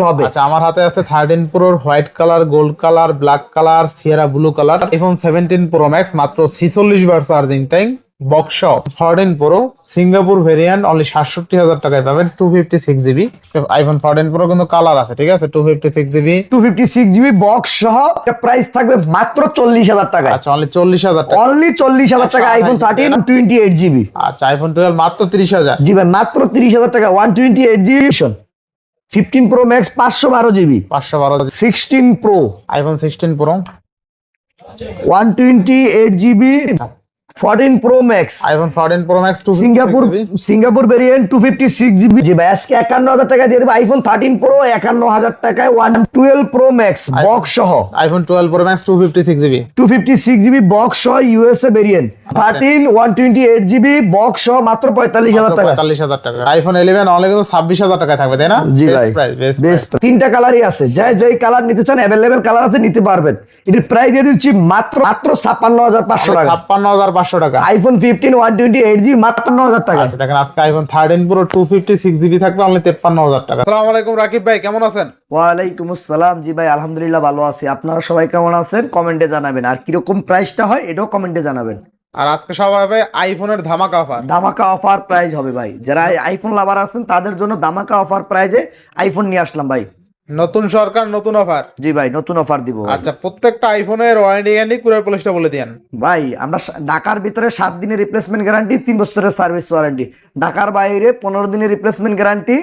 হবে। আচ্ছা, আমার হাতে আছে 13 pro white colour, gold colour, black colour, Sierra blue colour, iPhone 17 pro max মাত্র 46 বার charging time, box 14 pro Singapore variant only 67,000 টাকায় পাবেন, 256 জিবি। আইফোন 14 প্রো কিন্তু কালার আছে, ঠিক আছে, 256 জিবি, 256 জিবি বক্স সহ প্রাইস থাকবে মাত্র 40,000 টাকা। আচ্ছা, অনলি 40,000 টাকা, অনলি 40,000 টাকা আইফোন 13 128 জিবি। আচ্ছা, আইফোন 12 মাত্র 30,000। জি ভাই, মাত্র 30,000 টাকা 128 GB. 15 pro max 512 GB, 512। 16 pro iPhone 16 pro 128 GB, 14 pro max iPhone 14 pro max Singapore variant 256 GB. জি ভাই, আজকে 51,000 টাকা দিয়ে দেবো আইফোন 13 প্রো 51,000 টাকায় 112 প্রো ম্যাক্স বক্স সহ। IPhone 12 pro max 256 GB, 256 GB box সহ ইউএসএ ভেরিয়েন্ট 13 128 জিবি বক্স সহ মাত্র 45,000 টাকা। 45,000 টাকা। আইফোন 11 অনলি কিন্তু 26,000 টাকায় থাকবে, তাই না? জি ভাই, বেস্ট। তিনটা কালারই আছে, যেই কালার নিতে চান अवेलेबल কালার আছে, নিতে পারবেন। এর প্রাইস দিয়ে দিচ্ছি মাত্র 56,500 টাকা। 56,500 টাকা। আইফোন 15 128 জিবি মাত্র 9,000 টাকা। আচ্ছা, দেখেন আজকে আইফোন 13 প্রো 256 জিবি থাকবে অনলি 53,000 টাকা। আসসালামু আলাইকুম রাকিব ভাই, কেমন আছেন? ওয়ালাইকুম আসসালাম। জি ভাই, আলহামদুলিল্লাহ ভালো আছি। আপনারা সবাই কেমন আছেন কমেন্টে জানাবেন, আর কিরকম প্রাইসটা হয় এটাও কমেন্টে জানাবেন। আর আজকে সব হবে আইফোনের ধামাকা অফার। ধামাকা অফার প্রাইস হবে ভাই, যারা আইফোন লাভার আছেন তাদের জন্য ধামাকা অফার প্রাইজে আইফোন নিয়ে আসলাম ভাই। নতুন সরকার নতুন অফার। জি ভাই, নতুন অফার দিব। আচ্ছা, প্রত্যেকটা আইফোনের ওয়ারেন্টি গ্যারান্টি কুরিয়ার পলিসটা বলে দিয়েন ভাই। আমরা ঢাকার ভিতরে 7 দিনের রিপ্লেসমেন্ট গ্যারান্টি, 3 বছরের সার্ভিস ওয়ারেন্টি। ঢাকার বাইরে 15 দিনের রিপ্লেসমেন্ট গ্যারান্টি,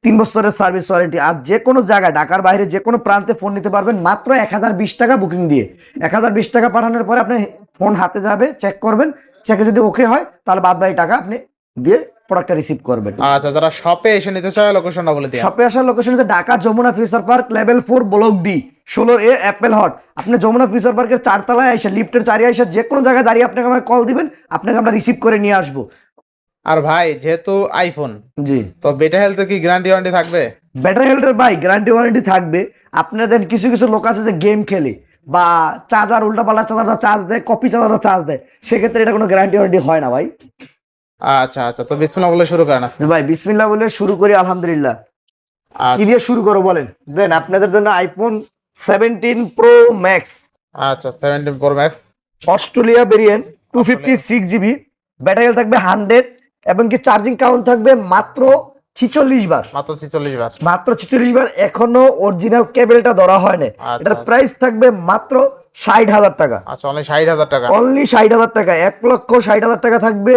3 বছরের সার্ভিস ওয়ারেন্টি। আর যে কোনো জায়গায় ঢাকার বাইরে যে কোনো প্রান্তে ফোন নিতে পারবেন মাত্র 1020 টাকা বুকিং দিয়ে। 1020 টাকা পাঠানোর পরে আপনি ফোন হাতে যাবে, চেক করবেন, চেকে যদি ওকে হয় তাহলে বাদ বাকি টাকা আপনি দিয়ে প্রোডাক্টটা রিসিভ করবেন। আচ্ছা, যারা শপে এসে নিতে চায় লোকেশনটা বলে দিন। শপে আসার লোকেশন হচ্ছে Dhaka Jamuna future park level 4 block D 16A apple hut. আপনি যমুনা ফিউচার পার্কের 4 তলায় এসে লিফটের 4 এসে যে কোনো জায়গায় দাঁড়িয়ে আপনাকে আমাকে কল দিবেন, আপনাকে আমরা রিসিভ করে নিয়ে আসবো। আর ভাই, যেহেতু আইফোন, জি, তো বেটা হেলথে কি গ্যারান্টি ওয়ারেন্টি থাকবে? ব্যাটারি হেলথের ভাই গ্যারান্টি ওয়ারেন্টি থাকবে। আপনাদের কিছু কিছু লোক আছে যে গেম খেলে বা চার্জার উল্টাপাল্টা চার্জারটা চার্জ দেয়, কপি চার্জারটা চার্জ দেয়, সেক্ষেত্রে এটা কোনো গ্যারান্টি ওয়ারেন্টি হয় না ভাই। আচ্ছা আচ্ছা, তো বিসমিল্লাহ বলে শুরু করেন আজকে। ভাই বিসমিল্লাহ বলে শুরু করি। আলহামদুলিল্লাহ। কি দিয়ে শুরু করো বলেন? দেন আপনাদের জন্য আইফোন 17 প্রো ম্যাক্স। আচ্ছা, 17 pro max Australia variant 256 GB, battery health থাকবে 100 এবং কি চার্জিং কাউন্ট থাকবে মাত্র 46 বার। মাত্র 46 বার। মাত্র 46 বার। এখনো অরিজিনাল কেবলটা ধরা হয় না। এটার প্রাইস থাকবে মাত্র 60,000 টাকা। আচ্ছা, অনলি 60,000 টাকা। অনলি 60,000 টাকা। 1,60,000 টাকা থাকবে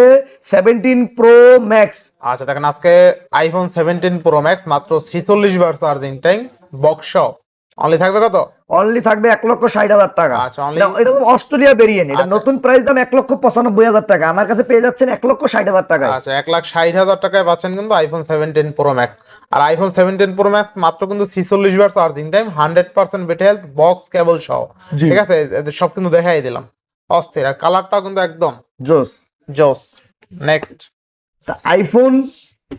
17 প্রো ম্যাক্স। আচ্ছা, দেখেন আজকে আইফোন 17 প্রো ম্যাক্স মাত্র 46 বার চার্জিং টাইম, বক্স অনলি থাকবে কত? অনলি থাকবে 1,60,000 টাকা। আচ্ছা, অনলি এটা অস্ট্রেলিয়া ভেরিয়েন্ট। এটা নতুন প্রাইস দাম 1,95,000 টাকা। আমার কাছে পেয়ে যাচ্ছেন 1,60,000 টাকা। আচ্ছা, 1,60,000 টাকায় পাচ্ছেন কিন্তু আইফোন 17 প্রো ম্যাক্স। আর আইফোন 17 প্রো ম্যাক্স মাত্র কিন্তু 46 বার charging time, 100% battery health, box cable সহ। ঠিক আছে, এদের সব কিন্তু দেখাই দিলাম। অস্থির। আর কালারটাও কিন্তু একদম জোস জোস। Next iPhone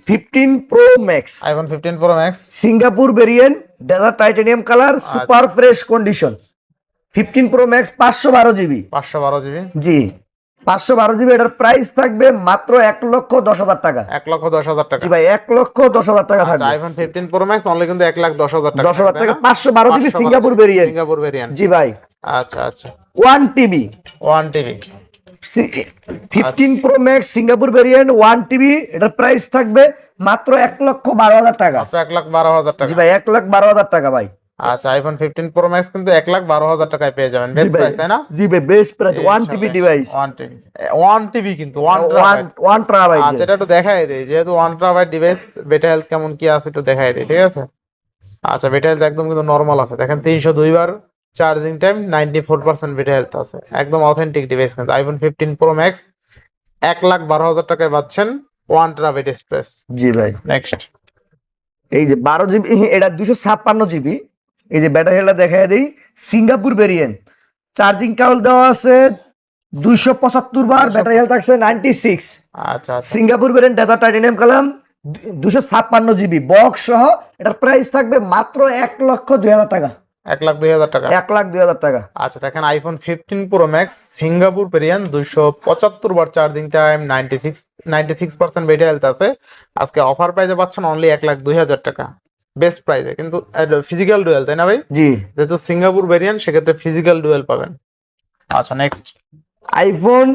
15 pro max. IPhone 15 pro max Singapore variant, desert titanium colour, super fresh condition. 15 pro max 512 GB. 512 GB. জি, 512 জিবি। এটার প্রাইস থাকবে মাত্র 1,10,000 টাকা। 1,10,000 টাকা। জি ভাই, 1,10,000 টাকা থাকবে। আইফোন 15 প্রো ম্যাক্স অনলি কিন্তু 1,10,000 টাকা। 10,000 টাকা। 512 GB Singapore variant. Singapore variant. জি ভাই। আচ্ছা আচ্ছা, 1 TB. 1 TB 15 pro max Singapore variant 1 TB. এটার প্রাইস থাকবে মাত্র 1,12,000 টাকা। 1,12,000 টাকা। জি ভাই, 1,12,000 টাকা ভাই। আচ্ছা, আইফোন 15 প্রো ম্যাক্স কিন্তু 1,12,000 টাকায় পেয়ে যাবেন। বেস্ট প্রাইস, তাই না? জি ভাই, best price. 1 TB device. 1 TB কিন্তু 1 টেরাবাইট। আচ্ছা, এটা একটু দেখাই দেই, যেহেতু 1 টেরাবাইট ডিভাইস, ব্যাটারি হেলথ কেমন কি আছে একটু দেখাই দেই, ঠিক আছে? আচ্ছা, ব্যাটারি হেলথ একদম কিন্তু নরমাল আছে। দেখেন 302 বার চার্জিং টাইম, 94% ব্যাটারি হেলথ আছে। একদম অথেন্টিক ডিভাইস কিন্তু আইফোন 15 প্রো ম্যাক্স 1,12,000 টাকায় পাচ্ছেন 1 টেরাবাইট স্পেস। জি ভাই। নেক্সট এই যে 12 জিবি, এটা 256 জিবি। এই যে ব্যাটারি হেলথ দেখাই দেই। সিঙ্গাপুর ভেরিয়েন্ট, চার্জিং কাউন্ট দেওয়া আছে 275 বার, ব্যাটারি হেলথ থাকছে 96। আচ্ছা, Singapore variant, desert titanium colour, 256 GB box সহ। এটার প্রাইস থাকবে মাত্র 1,02,000 টাকা। 1,02,000 টাকা। 1,02,000 টাকা। আচ্ছা, দেখেন iPhone 15 pro max Singapore variant, 275 বার চার্জিং টাইম, 96% ব্যাটারি হেলথ আছে। আজকে অফার প্রাইসে পাচ্ছেন অনলি 1,02,000 টাকা। বেস্ট প্রাইসে, কিন্তু ফিজিক্যাল ডুয়েল, তাই না ভাই? জি। যেহেতু সিঙ্গাপুর ভেরিয়েন্ট, সেক্ষেত্রে ফিজিক্যাল ডুয়েল পাবেন। আচ্ছা next, iPhone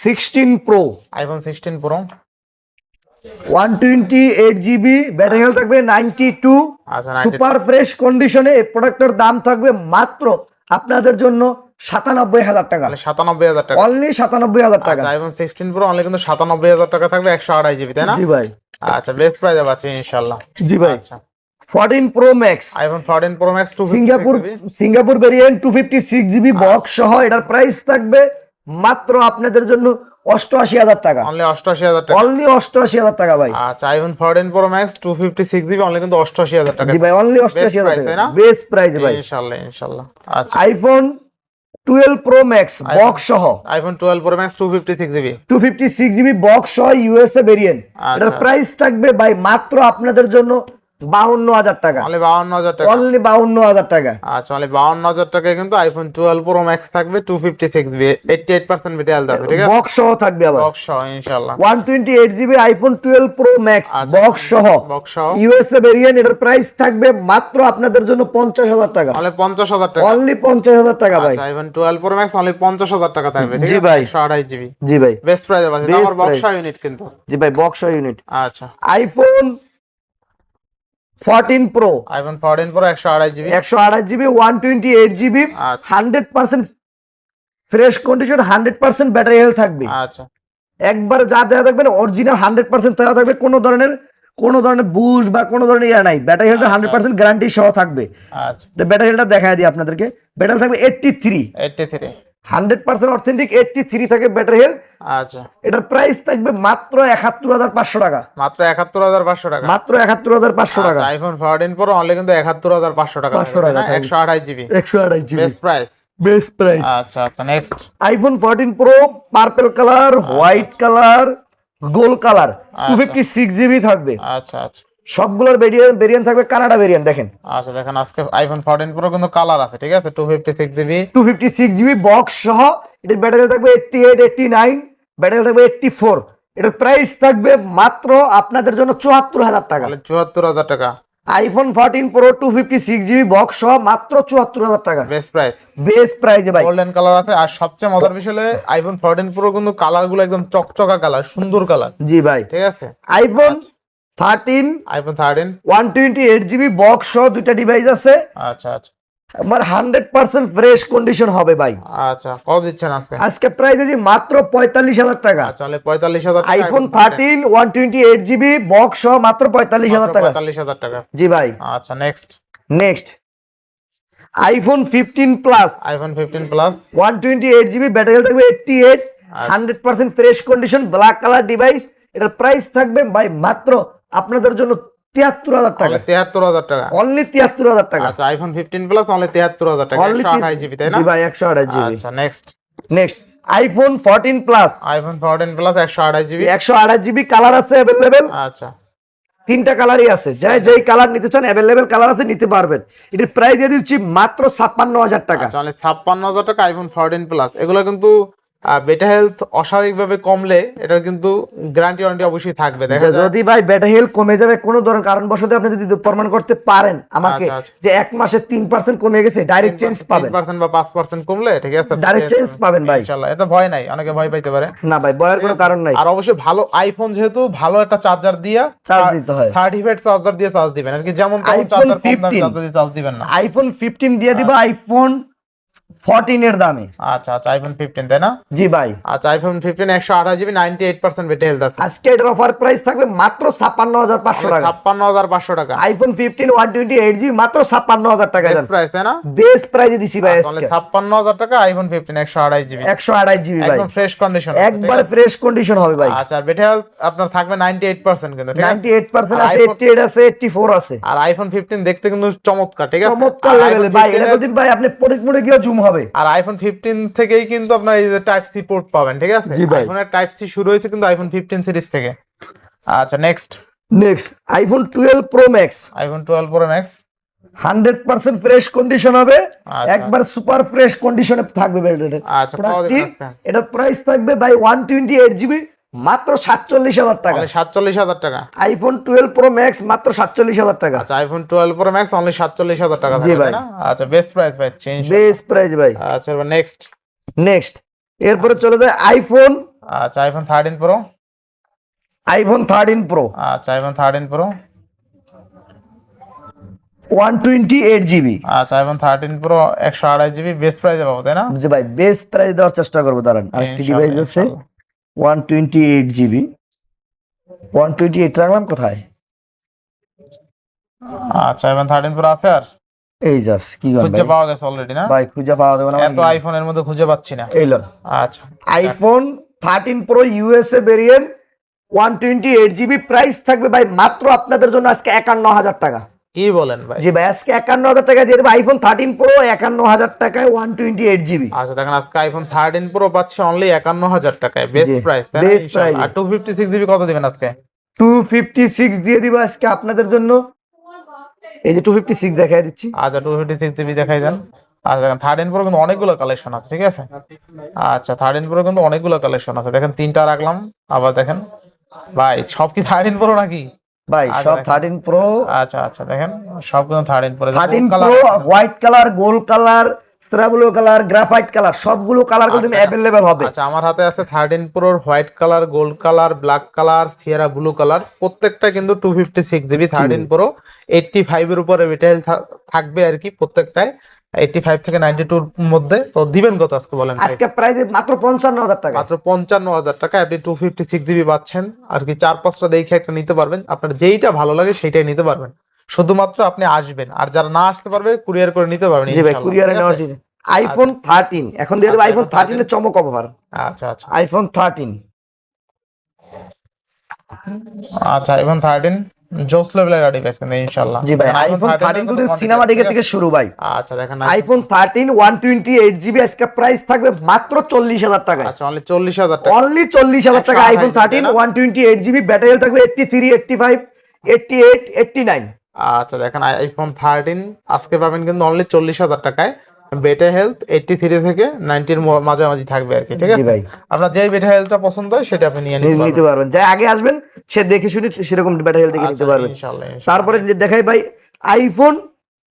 16 pro, iPhone 16 pro. 128 GB, battery health থাকবে 92, আচ্ছা সুপার ফ্রেশ কন্ডিশনে। এই প্রোডাক্টের দাম থাকবে মাত্র আপনাদের জন্য 97,000 টাকা, 97,000 টাকা। অনলি 97,000 টাকা। আচ্ছা আইফোন 16 প্রো অনলি কিন্তু 97,000 টাকা থাকবে, 128 জিবি, তাই না? জি ভাই। আচ্ছা বেস্ট প্রাইসে পাচ্ছি ইনশাআল্লাহ। জি ভাই। আচ্ছা 14 pro max, iPhone 14 pro max 256 Singapore GB. Singapore variant 256 GB box সহ। এটার প্রাইস থাকবে মাত্র আপনাদের জন্য 88,000 টাকা, অনলি 88,000 টাকা। অনলি 88,000 টাকা ভাই। আচ্ছা iPhone 14 pro max 256 GB only কিন্তু 88,000 টাকা। জি ভাই, অনলি 88,000 price, তাই টাকা, না? বেস্ট প্রাইস ভাই। ইনশাআল্লাহ ইনশাআল্লাহ। আচ্ছা আইফোন 12 প্রো ম্যাক্স বক্স সহ, iPhone 12 pro max 256 GB. 256 GB box সহ ইউএসএ ভেরিয়েন্ট। এটার আচ্ছা। প্রাইস থাকবে ভাই মাত্র আপনাদের জন্য 52,000 টাকা, অনলি 52,000 টাকা। অনলি 52,000 টাকা। আচ্ছা অনলি 52,000 টাকায় কিন্তু আইফোন 12 প্রো ম্যাক্স থাকবে 256 জিবি, 88% ব্যাটারি হেলথ আছে, ঠিক আছে? বক্স সহ থাকবে আবার বক্স সহ ইনশাআল্লাহ। 128 জিবি আইফোন 12 প্রো ম্যাক্স আচ্ছা। বক্স সহ বক্স সহ ইউএসএ ভেরিয়েন্ট। এটার প্রাইস থাকবে মাত্র আপনাদের জন্য 50,000 টাকা, অনলি 50,000 টাকা। অনলি 50,000 টাকা ভাই। আচ্ছা আইফোন 12 প্রো ম্যাক্স অনলি 50,000 টাকা থাকবে, ঠিক জি আছে? ভাই। 128 জিবি জি ভাই। বেস্ট প্রাইসে পাচ্ছেন। Best আমার বক্স price। সহ ইউনিট কিন্তু। জি ভাই, বক্স সহ ইউনিট। আচ্ছা iPhone 14 pro, iPhone 14 pro 128 GB. 128 GB, 128 GB, আচ্ছা 100% ফ্রেশ কন্ডিশন, 100% ব্যাটারি হেলথ থাকবে। আচ্ছা একবার যা দেওয়া থাকবে অরিজিনাল 100% দেওয়া থাকবে, কোনো ধরনের বুশ বা কোনো ধরনের ইয়া নাই। ব্যাটারি হেলথ 100% গ্যারান্টি সহ থাকবে। আচ্ছা ব্যাটারি হেলথটা দেখায় দিই আপনাদেরকে। ব্যাটারি থাকবে 83, 83। 100% অথেন্টিক 83 থাকে ব্যাটারি হেলথ। আচ্ছা এটার প্রাইস থাকবে মাত্র 71,500 টাকা, মাত্র 71,500 টাকা। মাত্র 71,500 টাকা। আচ্ছা আইফোন 14 প্রো অনলি কিন্তু 71,500 টাকা 500 টাকা থাকবে। 128 GB 128 GB best price. Best price. আচ্ছা আচ্ছা next, iPhone 14 pro purple colour, white colour, gold colour, 256 GB থাকবে। আচ্ছা আচ্ছা সবগুলোর ভেরিয়েন্ট থাকবে কানাডা ভেরিয়েন্ট। দেখেন আচ্ছা দেখেন আজকে আইফোন 14 প্রো কিন্তু কালার আছে, ঠিক আছে? 256 জিবি 256 জিবি বক্স সহ। এটার ব্যাটারি থাকবে 88, 89, ব্যাটারি থাকবে 84। এটার প্রাইস থাকবে মাত্র আপনাদের জন্য 74,000 টাকা, তাহলে 74,000 টাকা। আইফোন 14 প্রো 256 জিবি বক্স সহ মাত্র 74,000 টাকা, বেস্ট প্রাইস। বেস্ট প্রাইজে ভাই। গোল্ডেন কালার আছে। আর সবচেয়ে মজার বিষয় হলো আইফোন 14 প্রো কিন্তু কালার গুলো একদম চকচকা কালার, সুন্দর কালার, জি ভাই। ঠিক আছে? আইফোন 13 আইফোন 13 128 জিবি বক্স সহ দুইটা ডিভাইস আছে। আচ্ছা আচ্ছা আমার 100% ফ্রেশ কন্ডিশন হবে ভাই। আচ্ছা কত দিচ্ছেন আজকে? আজকে প্রাইস আছে মাত্র 45,000 টাকা। আচ্ছা 45,000 টাকা আইফোন 13 128 জিবি বক্স সহ মাত্র 45,000 টাকা। 45,000 টাকা। জি ভাই। আচ্ছা next, next iPhone 15 plus, iPhone 15 plus 128 GB, battery থাকবে 88, 100% fresh condition, black colour device. এটার প্রাইস থাকবে ভাই মাত্র আপনাদের জন্য 73,000 টাকা, 73,000 টাকা। অনলি 73,000 টাকা। আচ্ছা আইফোন 15 প্লাস অনলি 73,000 টাকা, Only 128 জিবি, তাই না? জি ভাই, 128 জিবি। আচ্ছা next, next iPhone 14 plus, iPhone 14 plus 128 GB. 128 GB, colour আছে अवेलेबल। আচ্ছা তিনটা কালারই আছে, যেই কালার নিতে চান अवेलेबल কালার আছে, নিতে পারবেন। এটার প্রাইস দিয়ে দিচ্ছি মাত্র 56,000 টাকা। আচ্ছা অনলি 56,000 টাকা আইফোন 14 প্লাস। এগুলো কিন্তু বেটা হেলথ অস্বাভাবিকভাবে কমলে এটার কিন্তু গ্যারান্টি ওয়ারেন্টি অবশ্যই থাকবে। দেখা যায় যদি ভাই ব্যাটারি হেলথ কমে যাবে কোনো ধরনের কারণবশত, আপনি যদি প্রমাণ করতে পারেন আমাকে আচ্ছা, আচ্ছা। যে এক মাসে 3% কমে গেছে, ডাইরেক্ট চেঞ্জ পাবেন। 3% বা 5% কমলে, ঠিক আছে? ডাইরেক্ট চেঞ্জ পাবেন ভাই। ইনশাআল্লাহ। এটা ভয় নাই, অনেকে ভয় পাইতে পারে না ভাই, ভয়ের কোনো কারণ নাই। আর অবশ্যই ভালো আইফোন, যেহেতু ভালো একটা চার্জার দিয়া চার্জ দিতে হয়। সার্টিফাইড চার্জার দিয়ে চার্জ দিবেন, আর কি যেমন তেমন iPhone চার্জার, কম দামি 15 চার্জার দিয়ে চার্জ দিবেন না। আইফোন 15 দিয়ে দিবা আইফোন 14 এর দামে। আচ্ছা আচ্ছা আইফোন 15, তাই না? জি ভাই। আচ্ছা আইফোন 15 128 জিবি 98% ব্যাটারি হেলথ আছে। আজকে এটার অফার প্রাইস থাকবে মাত্র 56,500 টাকা। 56,500 টাকা। আইফোন 15 128 জিবি মাত্র 56,000 টাকা দেন। বেস্ট প্রাইস, তাই না? বেস্ট প্রাইসে দিছি ভাই তাহলে আজকে 56,000 টাকা আইফোন 15 128 জিবি 128 জিবি ভাই, একদম ফ্রেশ কন্ডিশন, একবার ফ্রেশ কন্ডিশন হবে ভাই। আচ্ছা আর ব্যাটারি হেলথ আপনার থাকবে 98% কিন্তু, ঠিক আছে? 98% আর আছে, iPhone- 88 আছে, 84 আছে। আর আইফোন 15 দেখতে কিন্তু চমৎকার, ঠিক আছে? চমৎকার আর লেভেলে iPhone ভাই। 15 এটা দিন ভাই আপনি পরে গিয়ে জুম হবে। আর আইফোন 15 থেকেই কিন্তু আপনার এই যে টাইপ সি পোর্ট পাবেন, ঠিক আছে? জি ভাই। আইফোনের টাইপ সি শুরু হয়েছে কিন্তু আইফোন 15 সিরিজ থেকে। আচ্ছা next, next iPhone 12 pro max, iPhone 12 pro max 100% fresh condition হবে, আচ্ছা। একবার সুপার ফ্রেশ কন্ডিশনে থাকবে ব্যাটারি। আচ্ছা কত দিন আছে? এটার প্রাইস থাকবে ভাই 128 জিবি, মাত্র 47,000 টাকা। অনলি 47,000 টাকা। আইফোন 12 প্রো ম্যাক্স মাত্র 47,000 টাকা। আচ্ছা আইফোন 12 প্রো ম্যাক্স অনলি 47,000 টাকা জি থাকবে ভাই। তাই না? আচ্ছা বেস্ট প্রাইস ভাই, চেঞ্জ। বেস্ট প্রাইস ভাই। আচ্ছা এবার নেক্সট। নেক্সট এরপরে চলে যায় আইফোন। আচ্ছা আইফোন 13 প্রো। আইফোন 13 প্রো আচ্ছা আইফোন 13 প্রো 128 জিবি। আচ্ছা আইফোন 13 প্রো 128 জিবি বেস্ট প্রাইসে পাবো তাই না? জি ভাই বেস্ট প্রাইস দেওয়ার চেষ্টা করবো, দাঁড়ান আরেকটি ইনশাআল্লাহ, ডিভাইস আছে ইনশাআল্লাহ। 128 জিবি। 128 রাখলাম কোথায়? আচ্ছা আইফোন 13 প্রো আছে আর এই জাস্ট কি গান খুঁজে ভাই? পাওয়া গেছে অলরেডি না? ভাই খুঁজে পাওয়া যাবে না এত আইফোনের মধ্যে খুঁজে পাচ্ছি না। এই লোন আচ্ছা iPhone 13 pro USA variant 128 GB, price থাকবে ভাই মাত্র আপনাদের জন্য আজকে 51,000 টাকা। কি বলেন ভাই? জি ভাই আজকে 51,000 টাকা দিয়ে দেবো আইফোন 13 প্রো 51,000 টাকায় 128 জিবি। আচ্ছা দেখেন আজকে আইফোন 13 প্রো পাচ্ছি অনলি 51,000 টাকায়, বেস্ট জি, প্রাইস তাই না? best ইনশাআল্লাহ। price। আর 256 জিবি কত দিবেন আজকে? 256 দিয়ে দিব আজকে আপনাদের জন্য। এই যে 256 দেখাই দিচ্ছি। আচ্ছা 256 জিবি দেখাই দেন। আচ্ছা দেখেন 13 প্রো কিন্তু অনেকগুলো কালেকশন আছে, ঠিক আছে? আচ্ছা 13 প্রো কিন্তু অনেকগুলো কালেকশন আছে, দেখেন তিনটা রাখলাম। আবার দেখেন ভাই সব কি 13 প্রো নাকি? ভাই আচ্ছা, সব দেখেন। 13 প্রো। আচ্ছা আচ্ছা দেখেন সব কিন্তু 13 pro. 13 pro white colour, gold colour, স্ট্রাবলো কালার, গ্রাফাইট কালার সবগুলো কালার কিন্তু আচ্ছা। অ্যাভেলেবেল হবে। আচ্ছা আমার হাতে আছে 13 প্রোর white colour, gold colour, black colour, Sierra blue colour, প্রত্যেকটা কিন্তু 256 জিবি 13 প্রো 85 এর উপরে রিটেল থাকবে আর কি, প্রত্যেকটাই 85 থেকে 92 এর মধ্যে। তো দিবেন কত আজকে বলেন ভাই? আজকে প্রাইস মাত্র 55,000 টাকা। মাত্র 55,000 টাকা আপনি 256 জিবি পাচ্ছেন আর কি। 4-5টা দেখে একটা নিতে পারবেন, আপনার যেইটা ভালো লাগে সেইটাই নিতে পারবেন, শুধুমাত্র আপনি আসবেন। আর যারা না আসতে পারবে কুরিয়ার করে নিতে পারবেন জি ভাই ইনশাআল্লাহ, কুরিয়ারে ঠিক নেওয়ার আছে? জন্য আইফোন 13 এখন দিয়ে দেবো। আচ্ছা, আইফোন iPhone 13 এর চমক অফার। আচ্ছা আচ্ছা আইফোন 13 আচ্ছা আইফোন 13 জোস লেভেলের ডিভাইস কিন্তু ইনশাআল্লাহ। জি ভাই দেখেন আইফোন 13 কিন্তু সিনেমা ঠিক থেকে আছে? শুরু ভাই। আচ্ছা দেখেন আইফোন 13 128 জিবি আজকে প্রাইস থাকবে মাত্র 40,000 টাকা। আচ্ছা অনলি 40,000 টাকা। অনলি 40,000 টাকা 128 আইফোন 13 তাই না? 128 জিবি, ব্যাটারি থাকবে 83 85 88 89। আচ্ছা দেখেন আইফোন 13 আজকে পাবেন কিন্তু অনলি 40,000 টাকায়। বেটা হেলথ 83 থেকে 90 এর মাঝামাঝি থাকবে আর কি, ঠিক জি আছে? ভাই আপনার যেই বেটা হেলথটা পছন্দ হয় সেটা আপনি নিয়ে নিতে নিতে পারবেন পারবেন, যাই আগে আসবেন সে দেখে শুনে সেরকম ব্যাটারি দেখে নিতে আচ্ছা পারবেন। ইনশাআল্লাহ, ইনশাআল্লাহ। তারপরে যে দেখাই ভাই আইফোন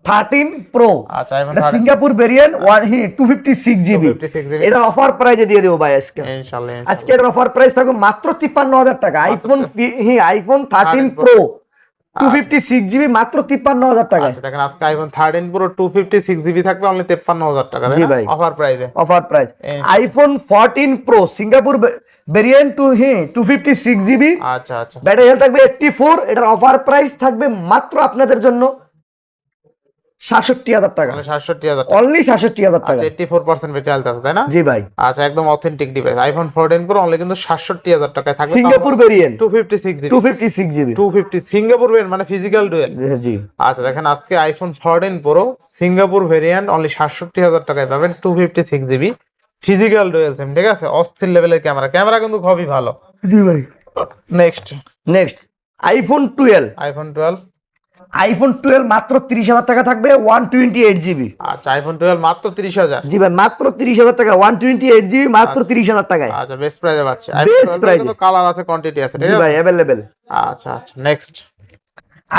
13 প্রো আচ্ছা iPhone 13 Singapore variant 256 GB, 256 GB এটা অফার প্রাইজে দিয়ে দেবো ভাই আজকে। ইনশাআল্লাহ, আজকে এর অফার প্রাইস থাকবে মাত্র 53,000 টাকা। IPhone 13 Pro। প্রো 256 জিবি মাত্র 53,000 টাকা। আচ্ছা দেখেন আজকে আইফোন 13 প্রো 256 জিবি থাকবে অনলি 53,000 টাকা জি ভাই। অফার প্রাইসে। অফার প্রাইস এই- iPhone 14 pro Singapore variant 256 GB, আচ্ছা আচ্ছা ব্যাটারি হেলথ থাকবে 84, এটার অফার প্রাইস থাকবে মাত্র আপনাদের জন্য 67,000 টাকা। মানে 67,000 টাকা। অনলি 67,000 টাকা। আচ্ছা 84% ব্যাটারি হেলথ আছে তাই না? জি ভাই আচ্ছা একদম authentic device iPhone 14 pro only কিন্তু 67,000 টাকায় থাকবে। Singapore variant 256 GB 256 GB. 250 Singapore variant মানে ফিজিক্যাল ডুয়েল। জি আচ্ছা দেখেন আজকে iPhone 14 pro Singapore variant only 67,000 টাকায় পাবেন 256 জিবি ফিজিক্যাল ডুয়েল সিম, ঠিক আছে? অস্থির লেভেলের ক্যামেরা কিন্তু খুবই ভালো। জি ভাই নেক্সট নেক্সট আইফোন 12 আইফোন 12 মাত্র 30,000 টাকা থাকবে 128 জিবি। আচ্ছা আইফোন 12 মাত্র 30,000। জি ভাই মাত্র 30,000 টাকা 128 জিবি মাত্র 30,000 টাকায়। আচ্ছা বেস্ট প্রাইসে পাচ্ছে। Best iPhone 12 price-এ। কিন্তু কালার আছে, কোয়ান্টিটি আছে, ঠিক জি আছে? ভাই অ্যাভেলেবেল। আচ্ছা আচ্ছা next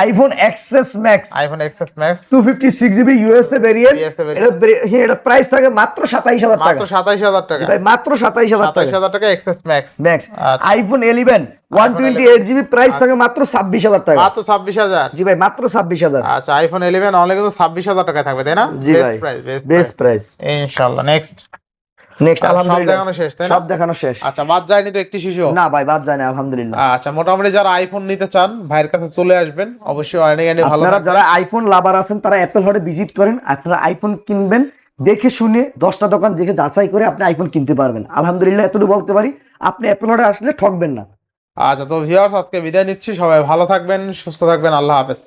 iPhone XS max iPhone XS max 256 GB USA variant, USA variant। এটা প্রাইস থাকে মাত্র 27,000 টাকা। মাত্র 27,000 টাকা। জি ভাই মাত্র 27,000 টাকা 27,000 টাকা এক্সএস ম্যাক্স। ম্যাক্স। আচ্ছা। আইফোন 11 128 জিবি প্রাইস থাকে মাত্র 26,000 টাকা। মাত্র 26,000। জি ভাই মাত্র 26,000। আচ্ছা আইফোন 11 অনলি কিন্তু 26,000 টাকায় থাকবে তাই না? জি ভাই বেস্ট বেস্ট প্রাইস। ইনশাআল্লাহ নেক্সট নেক্সট সব আলহামদুলিল্লাহ দেখানো শেষ তাই না? সব দেখানো শেষ। আচ্ছা বাদ যায়নি তো একটি শিশু? না ভাই বাদ যায় না আলহামদুলিল্লাহ। আচ্ছা মোটামুটি যারা আইফোন নিতে চান ভাইয়ের কাছে চলে আসবেন, অবশ্যই আর্নিং ভালো আপনারা থাকবে। যারা আইফোন লাভার আছেন তারা অ্যাপল হটে ভিজিট করেন, আপনারা আইফোন কিনবেন দেখে শুনে 10টা দোকান দেখে যাচাই করে আপনি আইফোন কিনতে পারবেন। আলহামদুলিল্লাহ এতটুকু বলতে পারি, আপনি অ্যাপল হটে আসলে ঠকবেন না। আচ্ছা তো ভিউয়ার্স আজকে বিদায় নিচ্ছি, সবাই ভালো থাকবেন, সুস্থ থাকবেন, আল্লাহ হাফেজ।